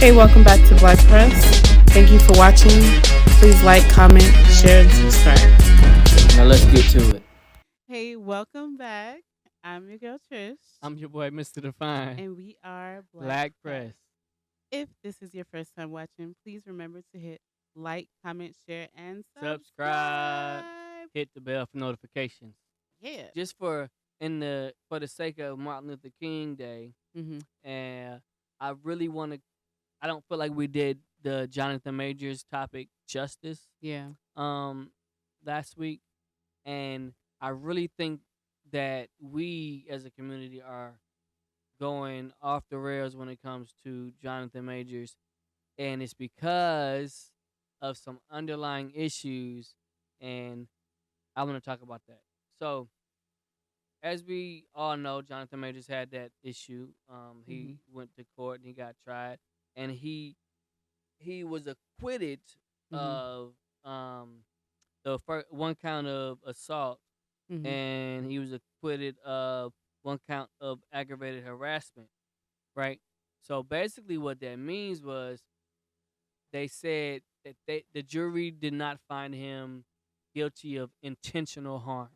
Hey, welcome back to Black Press. Thank you for watching. Please like, comment, share, and subscribe. Now let's get to it. Hey, welcome back. I'm your girl Trish, I'm your boy, Mr. Define. and we are Black Press. If this is your first time watching, please remember to hit like, comment, share, and Subscribe. subscribe. Hit the bell for notifications. Yeah. Just for the sake of Martin Luther King Day, and I really want to. I don't feel like we did the Jonathan Majors topic justice. Yeah. Last week, and I really think that we as a community are going off the rails when it comes to Jonathan Majors, and it's because of some underlying issues, and I want to talk about that. So, as we all know, Jonathan Majors had that issue. He went to court and he got tried, and he was acquitted of the first one count of assault, and he was acquitted of one count of aggravated harassment. Right. So basically, what that means was they said that the jury did not find him guilty of intentional harm.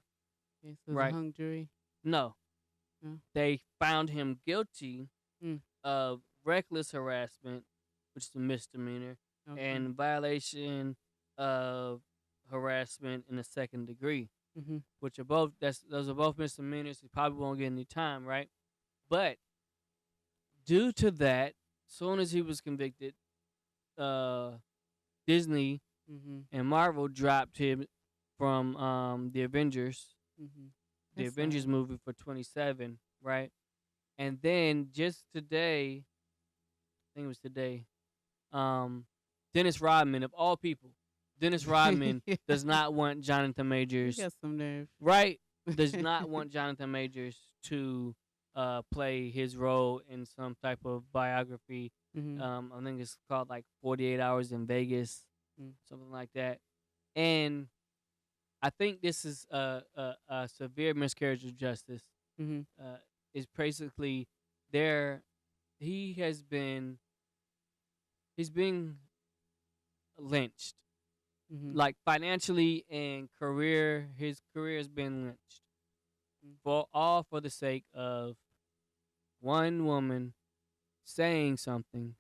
Okay, so it's a Right. hung jury. No, No. they found him guilty Mm. of reckless harassment, which is a misdemeanor, Okay. and violation of harassment in the second degree, which are both those are both misdemeanors. He probably won't get any time, right? But due to that, soon as he was convicted, Disney and Marvel dropped him from the Avengers, the That's Avengers sad. movie for 27, right? And then just today, I think it was today, Dennis Rodman, of all people, Dennis Rodman does not want Jonathan You Majors, got some nerve. right? Does not want Jonathan Majors to play his role in some type of biography. I think it's called like 48 Hours in Vegas, something like that. And I think this is a severe miscarriage of justice. Is basically there. He has been he's being lynched, like financially and career. His career has been lynched for the sake of one woman saying something,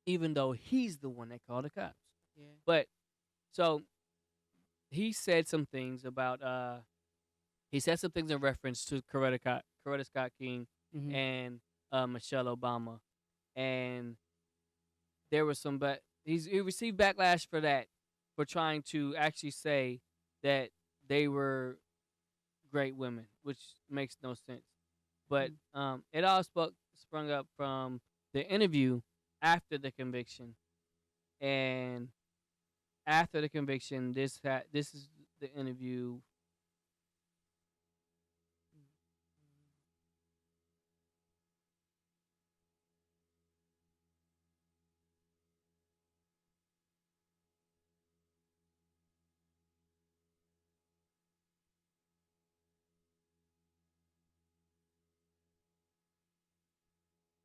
even though he's the one that called the cops. Yeah. But so he said some things about he said some things in reference to Coretta Scott King and Michelle Obama, and there was some he received backlash for that, for trying to actually say that they were great women, which makes no sense. But it all sprung up from the interview after the conviction, and after the conviction, this is the interview.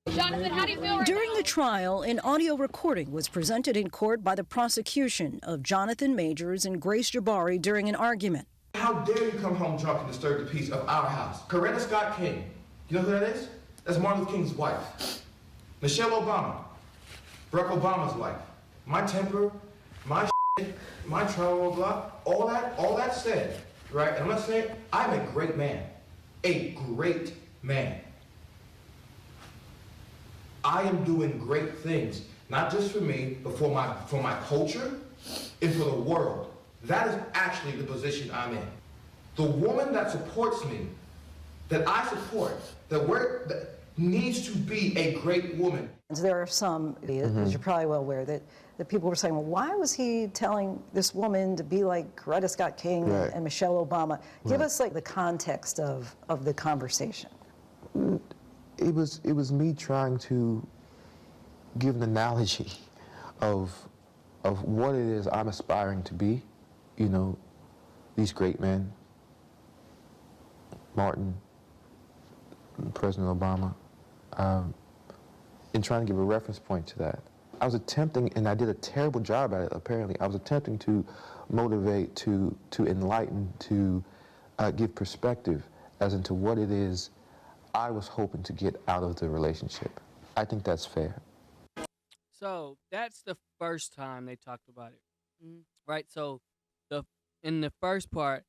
Jonathan, how do you feel right During the trial, an audio recording was presented in court by the prosecution of Jonathan Majors and Grace Jabari during an argument. How dare you come home drunk and disturb the peace of our house? Coretta Scott King. You know who that is? That's Martin Luther King's wife. Michelle Obama. Barack Obama's wife. My temper, my shit, my travel block, all that said, right? And I'm not saying I'm a great man. A great man. I am doing great things, not just for me, but for my culture and for the world. That is actually the position I'm in. The woman that supports me, that I support, that needs to be a great woman. There are some, as you're probably well aware, that people were saying, well, why was he telling this woman to be like Coretta Scott King and Michelle Obama? Give us like the context of the conversation. It was me trying to give an analogy of what it is I'm aspiring to be. You know, these great men, Martin, President Obama. in trying to give a reference point to that. I was attempting, and I did a terrible job at it, apparently. I was attempting to motivate, to enlighten, to give perspective as into what it is I was hoping to get out of the relationship. I think that's fair. So that's the first time they talked about it, right? So in the first part,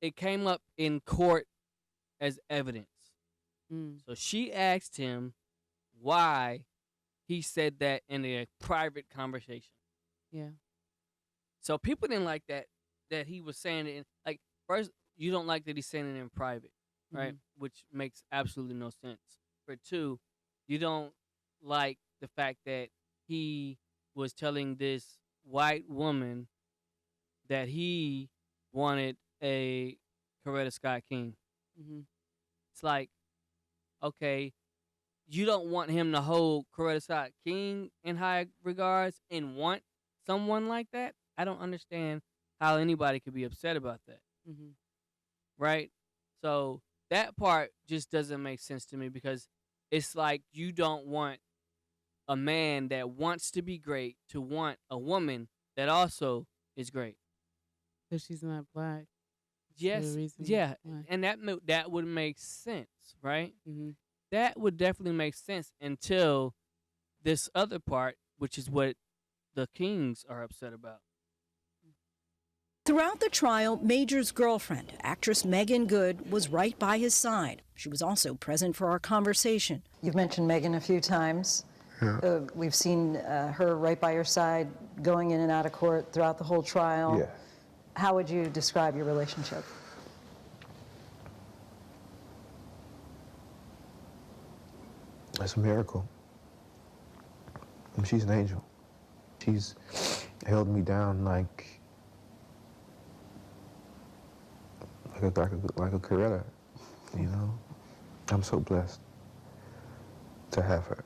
it came up in court as evidence. So she asked him why he said that in a private conversation. Yeah. So people didn't like that he was saying it in, like, first, you don't like that he's saying it in private, right? Which makes absolutely no sense. For two, you don't like the fact that he was telling this white woman that he wanted a Coretta Scott King. It's like, okay, you don't want him to hold Coretta Scott King in high regards and want someone like that? I don't understand how anybody could be upset about that. Right? So that part just doesn't make sense to me, because it's like you don't want a man that wants to be great to want a woman that also is great. Because she's not black. Yes, yeah, and that would make sense, right? That would definitely make sense until this other part, which is what the Kings are upset about. Throughout the trial, Major's girlfriend, actress Megan Good, was right by his side. She was also present for our conversation. You've mentioned Megan a few times. Yeah. We've seen her right by your side, going in and out of court throughout the whole trial. Yeah. How would you describe your relationship? It's a miracle. She's an angel. She's held me down like a Coretta, you know? I'm so blessed to have her,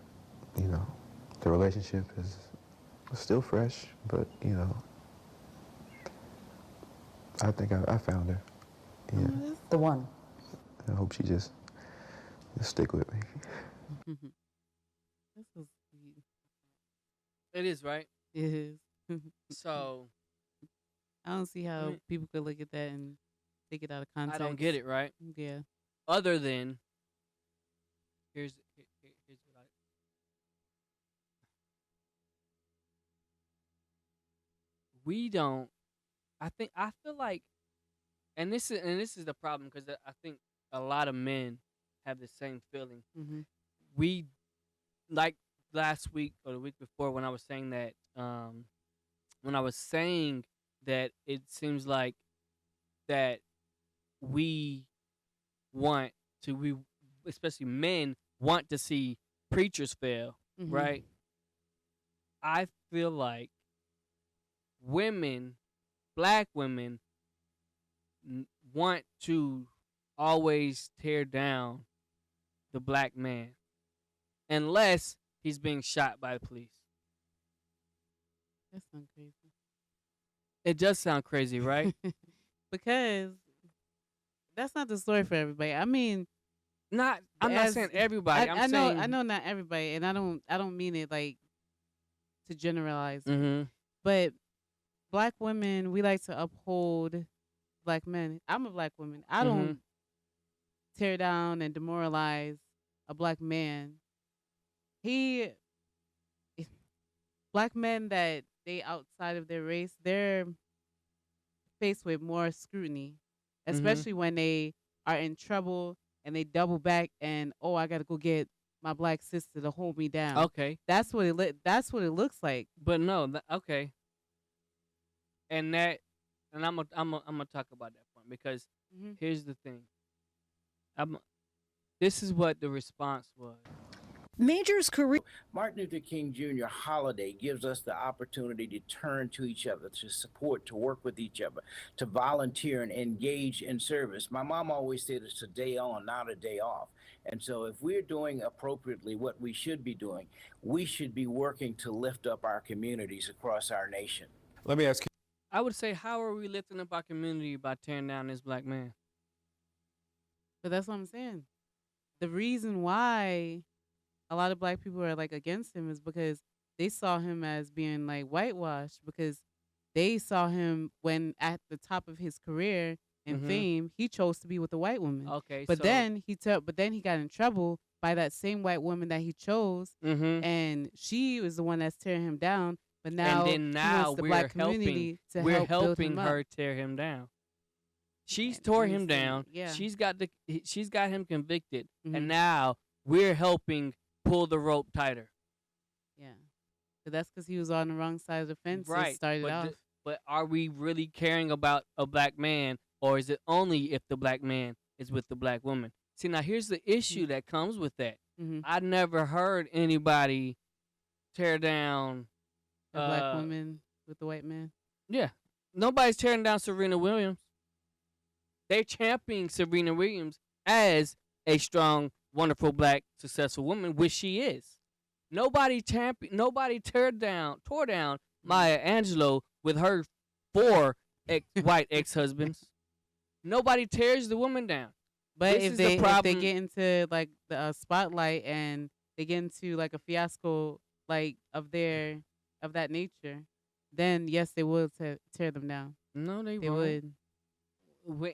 you know? The relationship is still fresh, but, you know, I think I found her. Yeah. The one. I hope she just stick with me. That's so sweet. It is, right? It is. So I don't see how people could look at that and take it out of context. I don't get it, right? Yeah. Other than, here's what we don't. I feel like, and this is the problem, because I think a lot of men have the same feeling. We, like last week or the week before, when I was saying that it seems like that we especially men want to see preachers fail, right? I feel like black women want to always tear down the black man unless he's being shot by the police. That sounds crazy. It does sound crazy, right? Because that's not the story for everybody. I mean, I'm not saying everybody. I know not everybody, and I don't mean it like to generalize. But black women, we like to uphold black men. I'm a black woman. I don't tear down and demoralize a black man. Black men that they outside of their race, they're faced with more scrutiny, especially when they are in trouble and they double back and, oh, I got to go get my black sister to hold me down. Okay, that's what it looks like. But no, okay. And I'm gonna talk about that point, because here's the thing. This is what the response was. Major's career. Martin Luther King Jr. holiday gives us the opportunity to turn to each other, to support, to work with each other, to volunteer and engage in service. My mom always said it's a day on, not a day off. And so if we're doing appropriately what we should be doing, we should be working to lift up our communities across our nation. Let me ask you. I would say, how are we lifting up our community by tearing down this black man? But that's what I'm saying. The reason why a lot of black people are like against him is because they saw him as being like whitewashed because they saw him when at the top of his career and fame, he chose to be with a white woman. Okay, But so then he got in trouble by that same white woman that he chose, and she was the one that's tearing him down. But now, and then he wants the black we're community to we're help build helping him her up. tear him down. She's And tore I'm him saying, down. yeah. She's got him convicted, Mhm. and now we're helping pull the rope tighter. Yeah, but that's because he was on the wrong side of the fence. Right. It started but off. but are we really caring about a black man, or is it only if the black man is with the black woman? See, now here's the issue that comes with that. Mhm. I never heard anybody tear down A black woman with the white man. Yeah. Nobody's tearing down Serena Williams. They're championing Serena Williams as a strong, wonderful, black, successful woman, which she is. Nobody tore down Maya Angelou with her 4 white ex-husbands. Nobody tears the woman down. But This if is they the problem. if they get into like the spotlight and they get into like a fiasco like of that nature, then yes, they will tear them down. No, they They won't. would.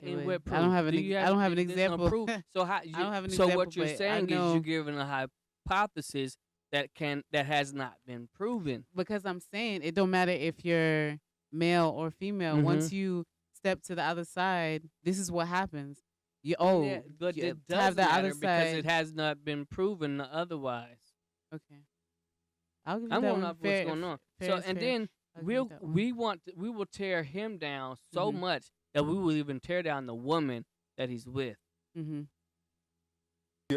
They In would. what proof? I don't have Do an you I don't have an there's no example. proof? So how? I don't have an so example. what you're but I saying is know, you're giving a hypothesis that has not been proven. because I'm saying it don't matter if you're male or female. Mhm. Once you step to the other side, this is what happens. You Yeah, but you it does have the matter other because side. it has not been proven otherwise. Okay, I'll give you I'm that going one. off Fair, what's going on. fair So is and fair. then I'll give you that one. we will tear him down so Mhm. much that we will even tear down the woman that he's with. Mhm.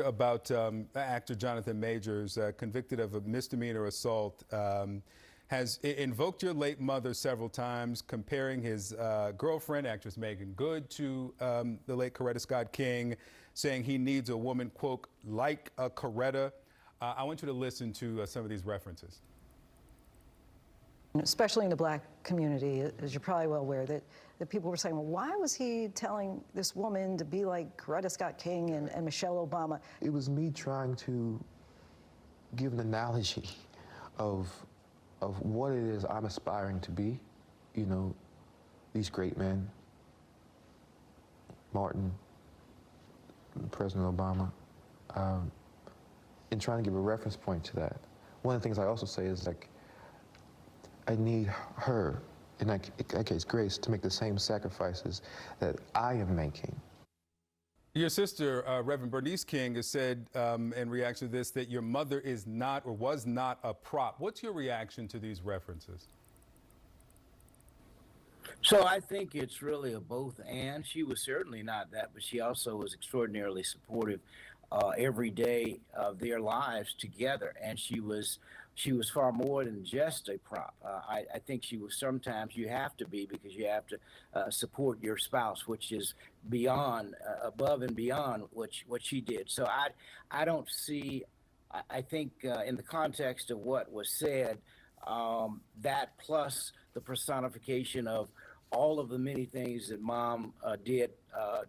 About actor Jonathan Majors, convicted of a misdemeanor assault, has invoked your late mother several times, comparing his girlfriend, actress Megan Good, to the late Coretta Scott King, saying he needs a woman, quote, like a Coretta. I want you to listen to some of these references. Especially in the black community, as you're probably well aware, that people were saying, well, why was he telling this woman to be like Coretta Scott King and Michelle Obama? It was me trying to give an analogy of what it is I'm aspiring to be. You know, these great men, Martin, President Obama, and trying to give a reference point to that. One of the things I also say is, like, I need her, in that case, Grace, to make the same sacrifices that I am making. Your sister, Reverend Bernice King, has said in reaction to this that your mother is not or was not a prop. What's your reaction to these references? So I think it's really a both and. She was certainly not that, but she also was extraordinarily supportive every day of their lives together. And she was far more than just a prop. I think she was, sometimes you have to be, because you have to support your spouse, which is beyond, above and beyond what she did. So I don't see, I think in the context of what was said, that plus the personification of all of the many things that mom did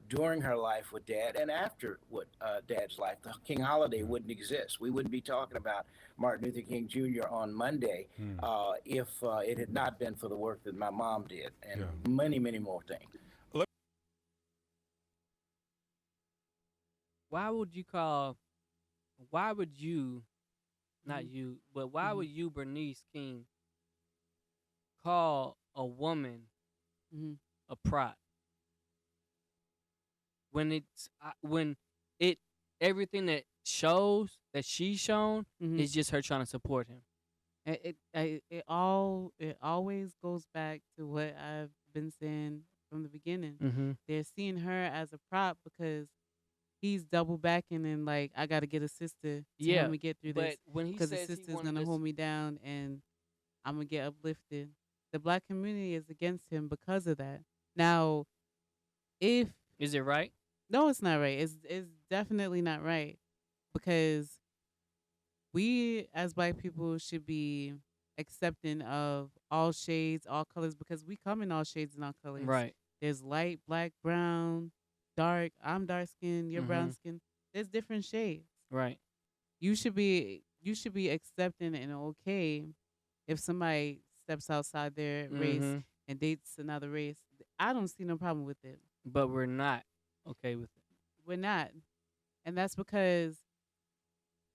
during her life with dad and after what dad's life. The King holiday wouldn't exist. We wouldn't be talking about Martin Luther King Jr. on Monday if it had not been for the work that my mom did, and many, many more things. Why would you, not you, but why would you, Bernice King, call a woman a prop when everything that she's shown is just her trying to support him? It always goes back to what I've been saying from the beginning. They're seeing her as a prop because he's double backing and like, I got to get a sister to help me get through this, because the sister's gonna hold me down and I'm gonna get uplifted. The black community is against him because of that. Now, is it right? No, it's not right. It's definitely not right, because we as black people should be accepting of all shades, all colors, because we come in all shades and all colors. Right. There's light, black, brown, dark. I'm dark skinned. You're brown skin. There's different shades. Right. you should be accepting and okay if somebody steps outside their race Mm-hmm. and dates another race. I don't see no problem with it. But we're not okay with it. We're not, and that's because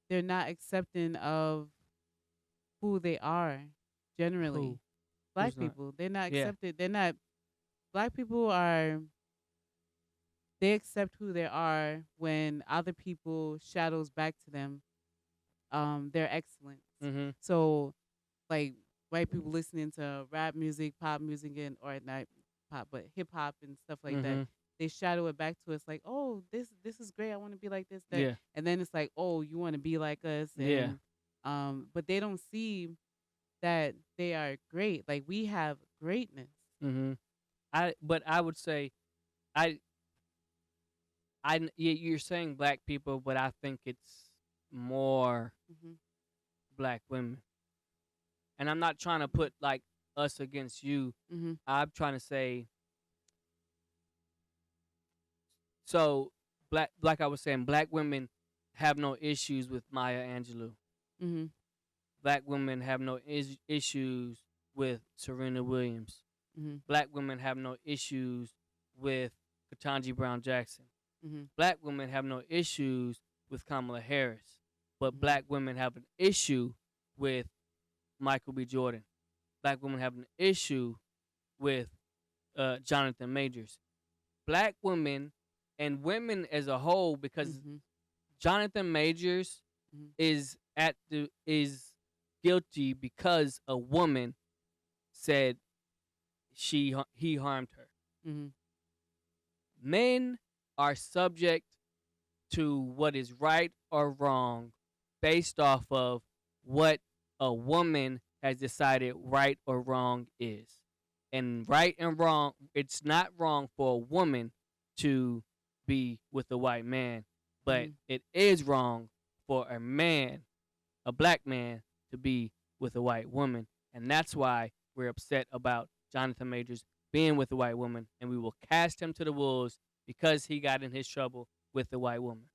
they're not accepting of who they are generally. Who? Black Who's not? people, they're not Yeah. accepted. They're not. Black people are. They accept who they are when other people shadows back to them. Their excellence. Mm-hmm. So, like white people listening to rap music, pop music, and or not pop, but hip hop and stuff like Mm-hmm. that. They shadow it back to us like, oh, this is great. I want to be like this. That. Yeah. And then it's like, oh, you want to be like us. And, Yeah. But they don't see that they are great. Like we have greatness. Mm-hmm. But I would say, you're saying black people, but I think it's more Mm-hmm. black women. And I'm not trying to put like us against you. Mm-hmm. I'm trying to say, so like I was saying, black women have no issues with Maya Angelou. Mm-hmm. Black women have no issues with Serena Williams. Mm-hmm. Black women have no issues with Ketanji Brown Jackson. Mm-hmm. Black women have no issues with Kamala Harris. But Mhm. black women have an issue with Michael B. Jordan. Black women have an issue with Jonathan Majors. Black women and women as a whole, because Mm-hmm. Jonathan Majors Mhm. is guilty because a woman said he harmed her. Mm-hmm. Men are subject to what is right or wrong based off of what a woman has decided right or wrong is. And right and wrong, it's not wrong for a woman to be with a white man, but Mhm. it is wrong for a man, a black man, to be with a white woman. And that's why we're upset about Jonathan Majors being with a white woman, and we will cast him to the wolves because he got in his trouble with the white woman.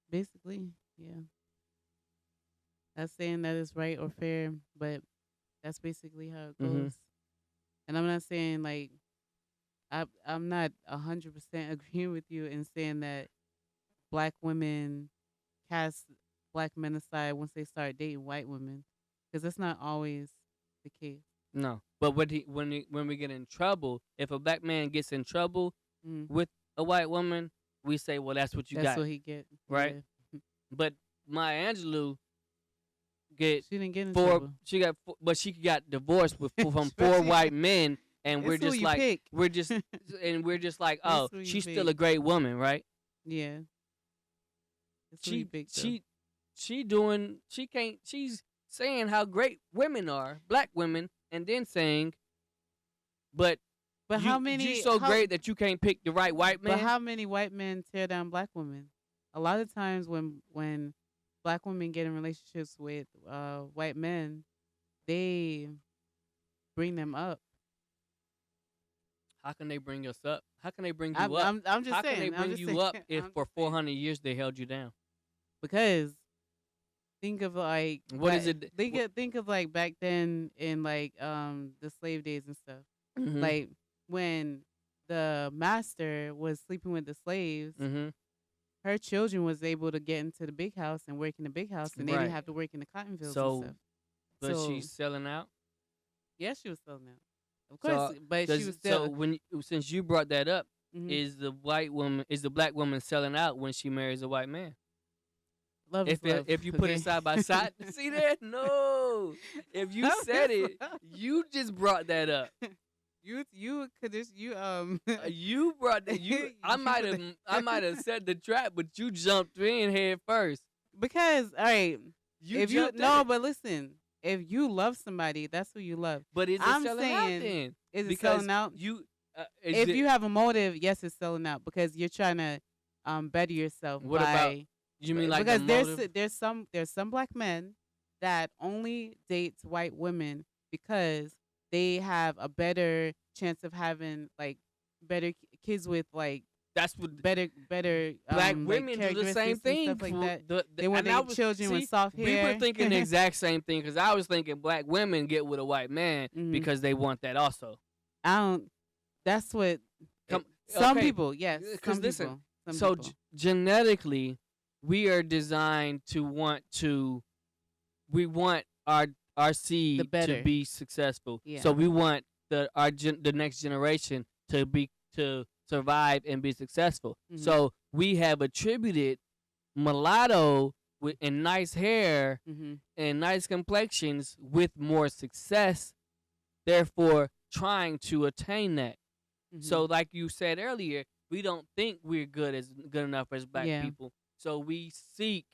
Basically, yeah. Not saying that it's right or fair, but that's basically how it goes. Mhm. And I'm not saying like I'm not 100% agreeing with you in saying that black women cast black men aside once they start dating white women, because that's not always the case. No, but when we get in trouble, if a black man gets in trouble Mm. with a white woman, we say, well, that's what you That's got, what he get, right? yeah. But Maya Angelou get She didn't get in four. trouble. She got, but she got divorced with from But four she- white men, and It's we're who just you like pick. we're just like, oh, who you she's pick. still a great woman, right? Yeah. That's who he picked, though. She's saying how great women are, black women, and then saying, but how many? you so how- great that you can't pick the right white man. But how many white men tear down black women? A lot of times when black women get in relationships with white men, they bring them up. How can they bring us up? How can they bring you I'm, up? I'm just How saying. can they I'm bring just you saying, up if I'm for just saying. 400 years they held you down? Because think of like What is it- Think of like back then in like the slave days and stuff. Mhm. Like when the master was sleeping with the slaves, Mm-hmm. her children was able to get into the big house and work in the big house, and they Right. didn't have to work in the cotton fields So, and stuff. But So- she's selling out. Yeah, she was selling out. Of So, course, but she was So still. since you brought that up, Mhm. is the black woman selling out when she marries a white man? Love is love. If you put okay? it side by side, see that? No. If you Love said is it, love. you just brought that up. you could just you You brought that. I might have set the trap, but you jumped in head first. because all right. If you jumped no, in. but listen, if you love somebody, that's who you love. But is it I'm selling out saying, then? Is it Because selling out? You, If you have a motive, yes, it's selling out because you're trying to better yourself. What by, about- you mean like because the there's motive? there's some black men that only dates white women because they have a better chance of having like better kids with like that's what better black like women do the same characteristics and thing. stuff like that. They want and I their children with soft hair. We were thinking the exact same thing because I was thinking black women get with a white man because they want that also. I don't. That's what some people. Yes, because listen. Some people. Genetically, we are designed to want to. We want our seed to be successful. Yeah. So we want the next generation to survive and be successful. So we have attributed mulatto and nice hair and nice complexions with more success, therefore trying to attain that. So like you said earlier, we don't think we're good enough as black people. So we seek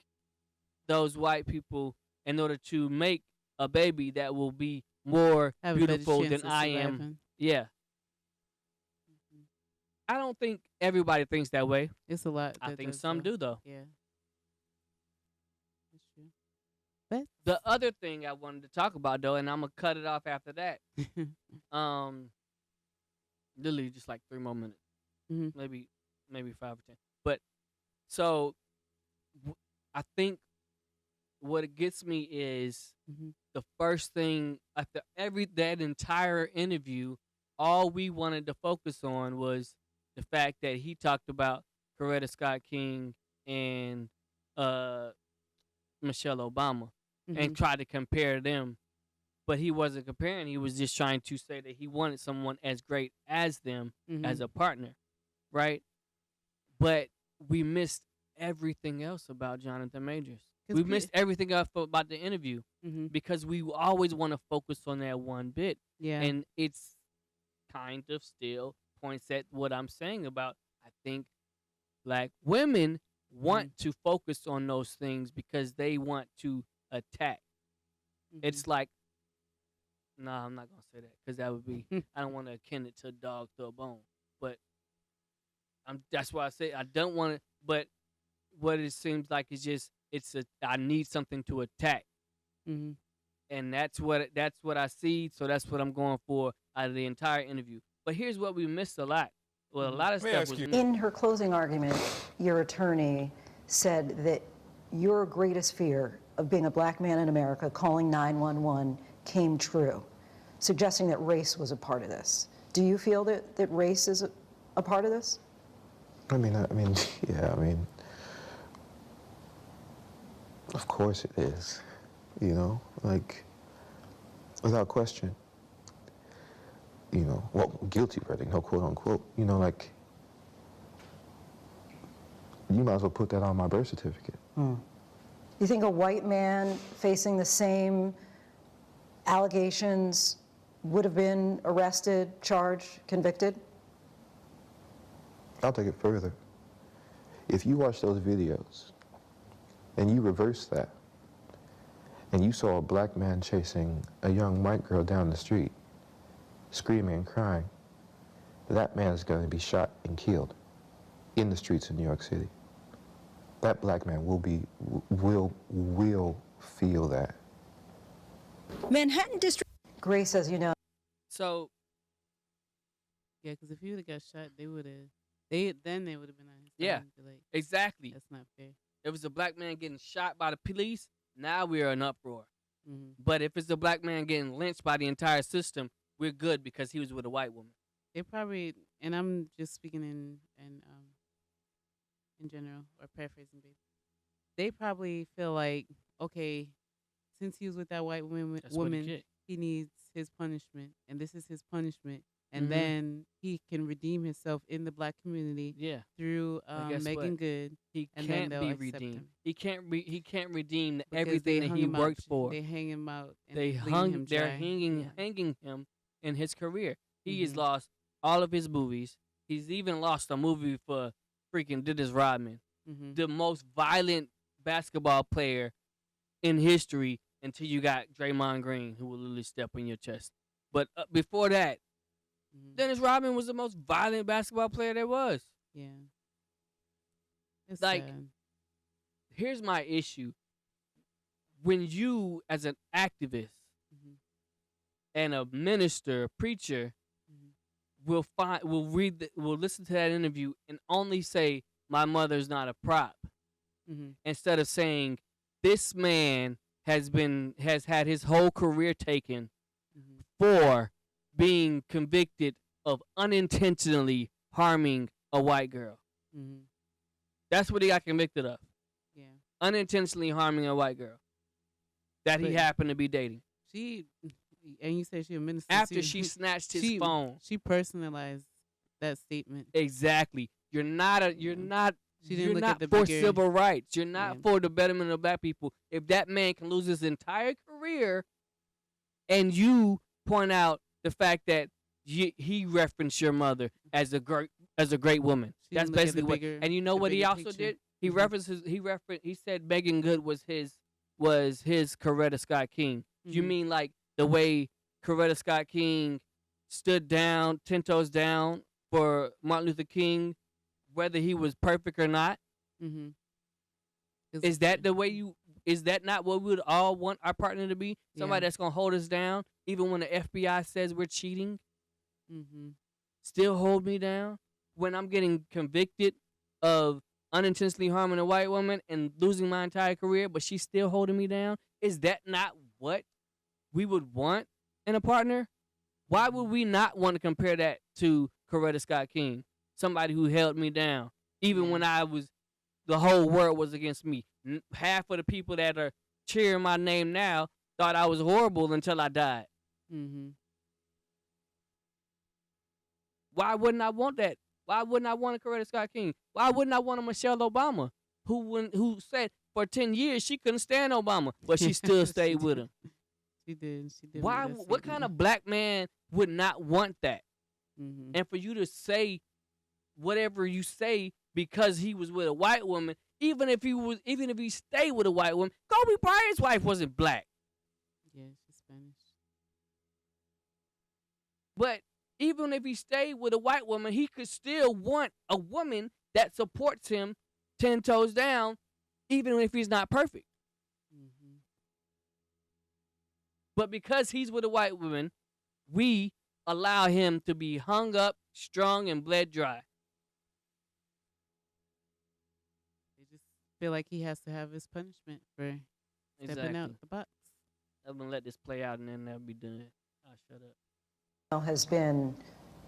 those white people in order to make a baby that will be more beautiful than I am. Yeah. I don't think everybody thinks that way. It's a lot. I think some do, though. Yeah. That's true. But the other thing I wanted to talk about, though, and I'm going to cut it off after that. Literally just like 3 more minutes. Maybe 5 or 10. But so I think what it gets me is the first thing after that entire interview, all we wanted to focus on was the fact that he talked about Coretta Scott King and Michelle Obama and tried to compare them. But he wasn't comparing. He was just trying to say that he wanted someone as great as them as a partner, right? But we missed everything else about Jonathan Majors. We missed everything else about the interview because we always want to focus on that one bit. Yeah. And it's kind of still points at what I'm saying about I think black women want to focus on those things because they want to attack. It's like, no, I'm not going to say that because that would be, I don't want to akin it to a dog to a bone. But that's why I say I don't want to, but what it seems like is just, I need something to attack. And that's what I see, so that's what I'm going for out of the entire interview. But here's what we missed a lot. Well, a lot of stuff was missed. In her closing argument, your attorney said that your greatest fear of being a black man in America calling 911 came true, suggesting that race was a part of this. Do you feel that race is a part of this? I mean, yeah, of course it is, like, without question. Well, guilty verdict, no quote unquote, like, you might as well put that on my birth certificate. You think a white man facing the same allegations would have been arrested, charged, convicted? I'll take it further. If you watch those videos and you reverse that, and you saw a black man chasing a young white girl down the street, screaming and crying, that man is going to be shot and killed in the streets of New York City. That black man will feel that. Manhattan District. Grace, as you know. So. Yeah, because if he would have got shot, they would have been on his side. Yeah, like, exactly. That's not fair. If it's a black man getting shot by the police, now we're in uproar. But if it's a black man getting lynched by the entire system, we're good because he was with a white woman. They probably, and I'm just speaking in general or paraphrasing, they probably feel like, okay, since he was with that white woman, he needs his punishment, and this is his punishment. And then he can redeem himself in the black community through Megan Good. He can't be redeemed. He can't redeem everything that he worked for. They hang him out. And they're hanging him in his career. He has lost all of his movies. He's even lost a movie for freaking Dennis Rodman, the most violent basketball player in history, until you got Draymond Green, who will literally step on your chest. But before that, Dennis Rodman was the most violent basketball player there was. Yeah. It's like, sad. Here's my issue. When you, as an activist and a minister, a preacher, will listen to that interview and only say my mother's not a prop, instead of saying this man has had his whole career taken for being convicted of unintentionally harming a white girl. That's what he got convicted of. Yeah. Unintentionally harming a white girl that he happened to be dating. And you said she a minister After too. she snatched his phone. She personalized that statement. Exactly. You're not She didn't look at the for bigger, civil rights. You're not for the betterment of black people. If that man can lose his entire career, and you point out the fact that he referenced your mother as a great woman, that's basically what. And you know what he also did? He he said Megan Good was his Coretta Scott King. You mean like the way Coretta Scott King stood down, 10 toes down for Martin Luther King, whether he was perfect or not? Is that the way is that not what we would all want our partner to be? Somebody that's going to hold us down, even when the FBI says we're cheating? Still hold me down? When I'm getting convicted of unintentionally harming a white woman and losing my entire career, but she's still holding me down? Is that not what we would want in a partner? Why would we not want to compare that to Coretta Scott King, somebody who held me down, even when the whole world was against me? Half of the people that are cheering my name now thought I was horrible until I died. Why wouldn't I want that? Why wouldn't I want a Coretta Scott King? Why wouldn't I want a Michelle Obama, who said for 10 years she couldn't stand Obama, but she still stayed with him? She did. Why? What kind of black man would not want that? And for you to say whatever you say because he was with a white woman, even if he stayed with a white woman, Kobe Bryant's wife wasn't black. Yeah, she's Spanish. But even if he stayed with a white woman, he could still want a woman that supports him 10 toes down, even if he's not perfect. But because he's with a white woman, we allow him to be hung up, strung, and bled dry. They just feel like he has to have his punishment for stepping out the box. I'm going to let this play out and then that'll be done. I'll shut up.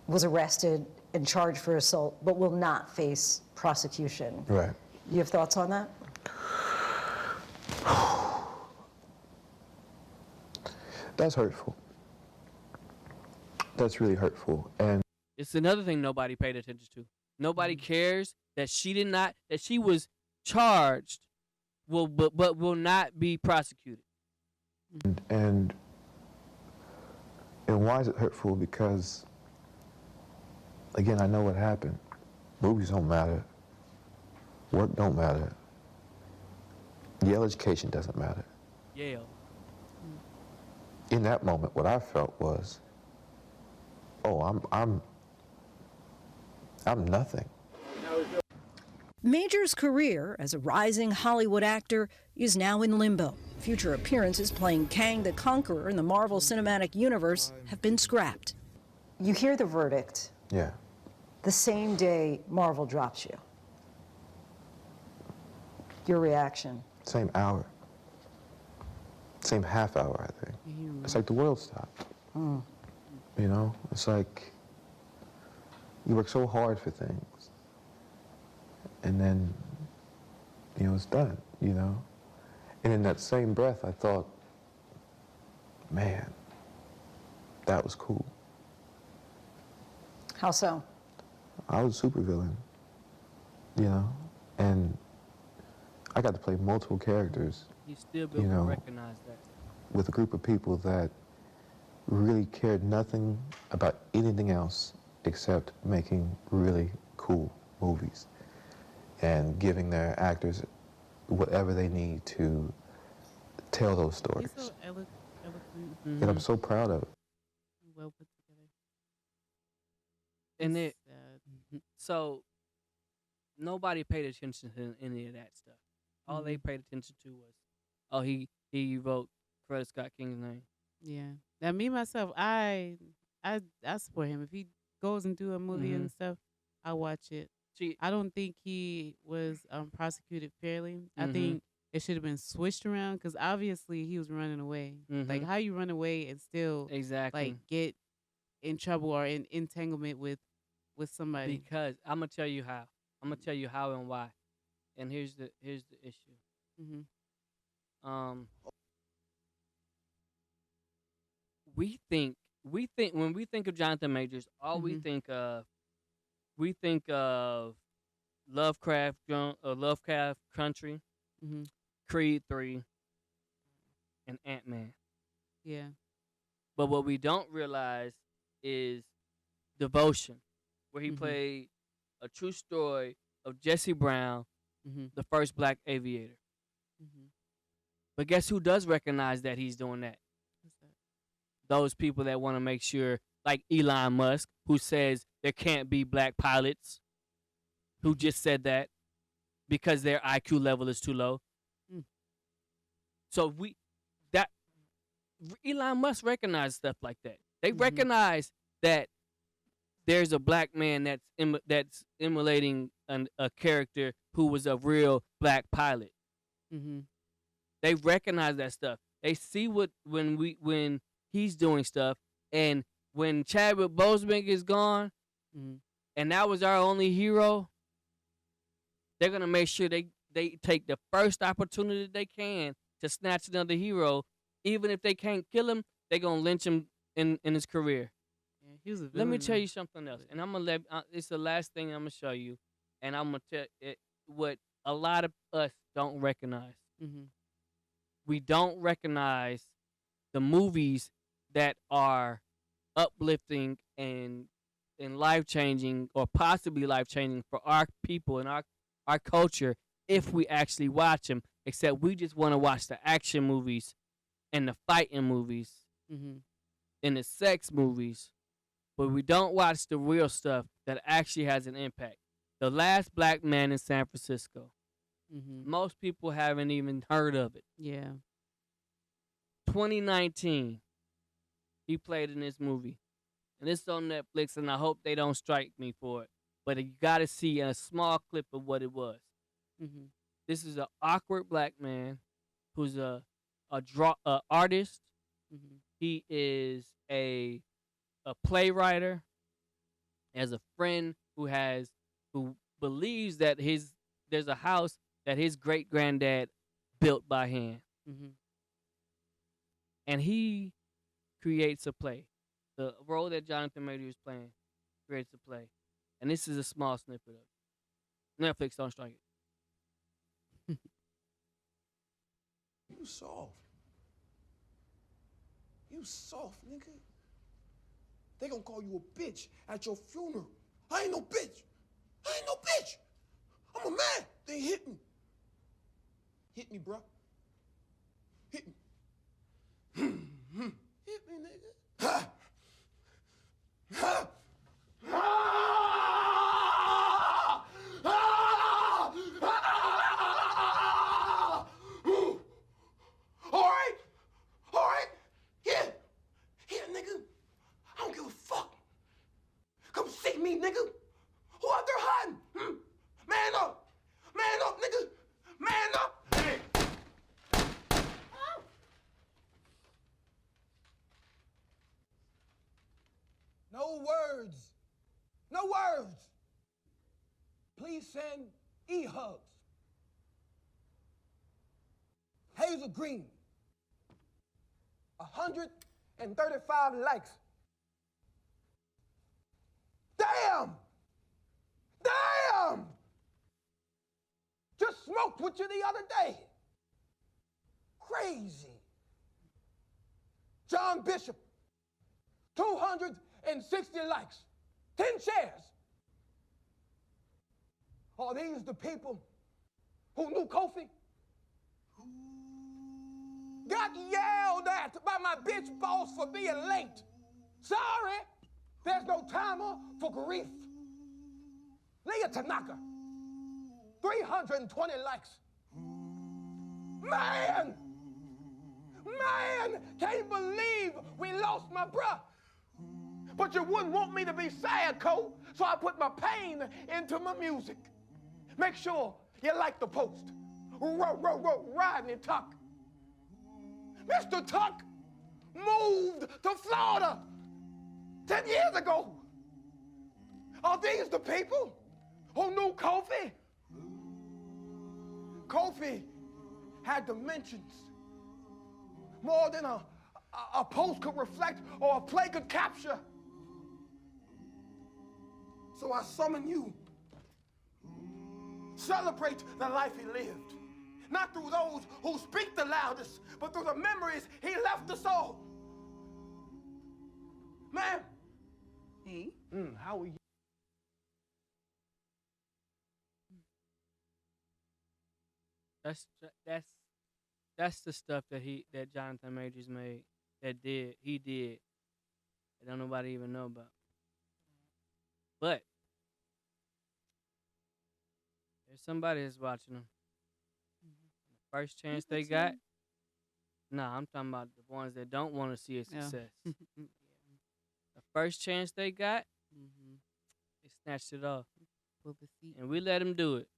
Was arrested and charged for assault, but will not face prosecution. Right. You have thoughts on that? That's hurtful. That's really hurtful. And it's another thing nobody paid attention to. Nobody cares that she was charged, but will not be prosecuted. And why is it hurtful? Because, again, I know what happened. Movies don't matter. Work don't matter. Yale education doesn't matter. Yale. In that moment, what I felt was, oh, I'm nothing. Major's career as a rising Hollywood actor is now in limbo. Future appearances playing Kang the Conqueror in the Marvel Cinematic Universe have been scrapped. You hear the verdict. Yeah. The same day Marvel drops you. Your reaction? Same hour. Same half hour, I think. It's like the world stopped. You know, it's like you work so hard for things, and then, you know, it's done, you know? And in that same breath, I thought, man, that was cool. How so? I was a supervillain, you know? And I got to play multiple characters. You still be able to recognize that. With a group of people that really cared nothing about anything else except making really cool movies and giving their actors whatever they need to tell those stories. He's so eloquent. And I'm so proud of it. Well put together. And so nobody paid attention to any of that stuff. All they paid attention to was, oh, he evoked Coretta Scott King's name. Yeah. Now me myself, I support him. If he goes and do a movie and stuff, I watch it. See, I don't think he was prosecuted fairly. I think it should have been switched around because obviously he was running away. Like how you run away and still like get in trouble or in entanglement with somebody. Because I'm gonna tell you how. I'm gonna tell you how and why. And here's the issue. We think when we think of Jonathan Majors, all we think of Lovecraft Country, Creed 3, and Ant-Man. Yeah. But what we don't realize is Devotion, where he played a true story of Jesse Brown, the first black aviator. But guess who does recognize that he's doing that? What's that? Those people that want to make sure, like Elon Musk, who says there can't be black pilots, who just said that because their IQ level is too low. So Elon Musk recognized stuff like that. They recognize that there's a black man that's emulating a character who was a real black pilot. They recognize that stuff. They see when he's doing stuff, and when Chadwick Boseman is gone, and that was our only hero, they're gonna make sure they take the first opportunity they can to snatch another hero, even if they can't kill him. They're gonna lynch him in his career. Yeah, he was a villain. Let me tell you something else, and I'm gonna it's the last thing I'm gonna show you, and I'm gonna tell it what a lot of us don't recognize. We don't recognize the movies that are uplifting and life-changing or possibly life-changing for our people and our culture if we actually watch them, except we just want to watch the action movies and the fighting movies and the sex movies, but we don't watch the real stuff that actually has an impact. The Last Black Man in San Francisco. Most people haven't even heard of it. Yeah. 2019, he played in this movie. And it's on Netflix, and I hope they don't strike me for it. But you got to see a small clip of what it was. This is an awkward black man who's a artist. He is a playwright. Has a friend who believes that there's a house that his great granddad built by hand, and he creates a play. The role that Jonathan Majors is playing creates a play, and this is a small snippet of it. Netflix, don't strike it. You soft. You soft, nigga. They gonna call you a bitch at your funeral. I ain't no bitch. I ain't no bitch. I'm a man. They hit me. Hit me, bro. Hit me. Hit me, nigga. Ha! Ha! All right, yeah, nigga. I don't give a fuck. Come see me, nigga. Who out there hiding? Man up, nigga. Man up. Hey. No words. No words. Please send e-hugs. Hazel Green. 135 likes. Damn! Damn! Just smoked with you the other day. Crazy. John Bishop. 260 likes. 10 shares. Are these the people who knew Kofi? Got yelled at by my bitch boss for being late. Sorry, there's no timer for grief. Leah Tanaka, 320 likes. Man, can't believe we lost my bruh. But you wouldn't want me to be sad, Cole, so I put my pain into my music. Make sure you like the post. Rodney Tuck. Mr. Tuck moved to Florida 10 years ago. Are these the people who knew Kofi? Kofi had dimensions more than a post could reflect or a play could capture. So I summon you. Celebrate the life he lived. Not through those who speak the loudest, but through the memories he left us all. Ma'am. Hey. How are you? That's the stuff that Jonathan Majors made, he did, that don't nobody even know about. But there's somebody that's watching them. First chance they got. Nah, I'm talking about the ones that don't want to see a success. The first chance they got, they snatched it off. Pull the seat. And we let them do it.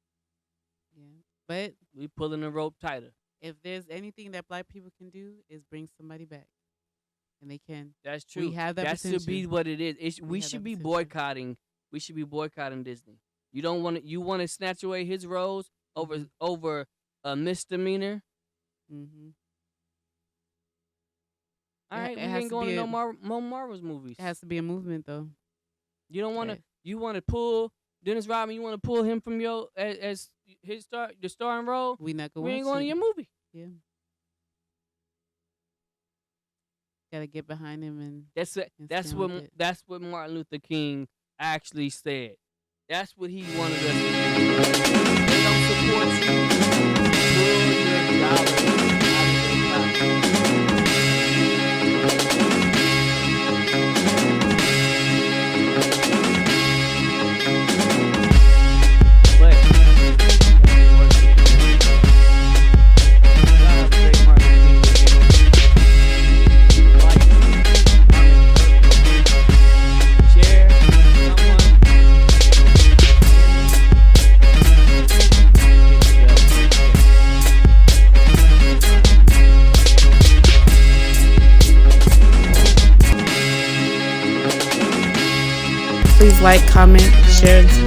Yeah. But we pulling the rope tighter. If there's anything that black people can do, is bring somebody back. And they can. That's true. We have that potential. Should be what it is. We should be boycotting. We should be boycotting Disney. You don't want to. You want to snatch away his roles over a misdemeanor. All right, we ain't going to no more Marvel's movies. It has to be a movement, though. You don't want to. You want to pull Dennis Rodman. You want to pull him from your as his the starring role. We not going. We ain't going to your movie. Yeah. Gotta get behind him and that's what Martin Luther King actually said. That's what he wanted us to do. They don't support you. Pull your dollars out of their pocket. Please like, comment, share, and